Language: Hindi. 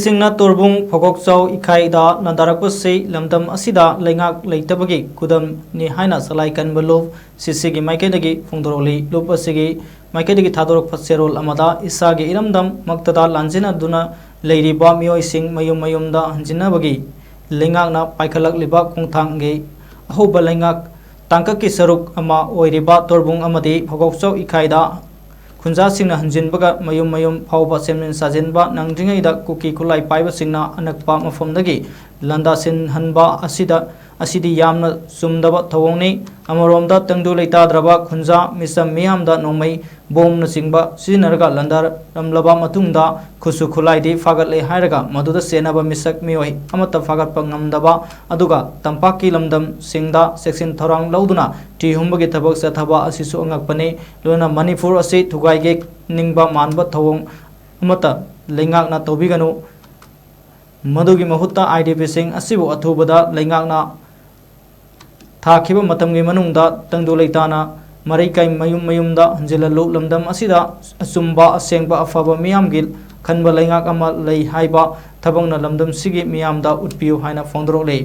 सिंगना तोरबुंग फोगोकचौ इखाइदा नंदारकपसि लमदम असिदा लेंगाक लेतबगी कुदम नि हाइना सलाई कनबा लुप सिसिगी माइकेदगी फोंदोरली लुप असिगी माइकेदगी थादोरक फसेरोल अमदा इसागी इरमदम मक्तदा लांजिना दुना लेरिबा मियोइसिंग मयुम मयुमदा हंजिनबगी लेंगाकना पाइखलकलिबा खोंथांगी अहोबा लेंगाक तांककी सरुक अमा ओइरिबा तोरबुंग अमदी फोगोकचौ इखाइदा खुंजा सिंगना हंजिनबगा मयुम मयुम फावबा सेमनिन साजिनबा नंद्रिंगैदा कुकी खुलाई पाइबा सिंगना अनकपा मफमदगी लंदासिन हनबा असिदी यामना चुमदबा थवोंगनी अमरोमदा तंगदु लेताद्रबा खुंजा मिसम मियामदा नोंमै बोमना चिंगबा सिजनरगा लंदारमलबा मतुंगदा खुसु खुलाइदी फागतले हायरगा मदुदा सेनबा मिसक मियोय अमता फागतपा ngamdaba aduga tampaki lamdam singda section thorang lauduna ti humbagi thabak sathaba asisu angakpani lona manipur ase thugaige ningba manba thawong amata lengakna tobiganu madugi mahutta idp sing asibu athubada lengakna थाखिबा मतमगी मनुंगदा तंगदु लेताना मरैकाई मयुम मयुमदा हंजिललु लमदम असिदा अचुम्बा असेंगबा अफबा मियामगी खनबा लेंगाक अमा लई हाइबा थबंगना लमदम सिगी मियामदा उटपियु हाइना फोंदरोले।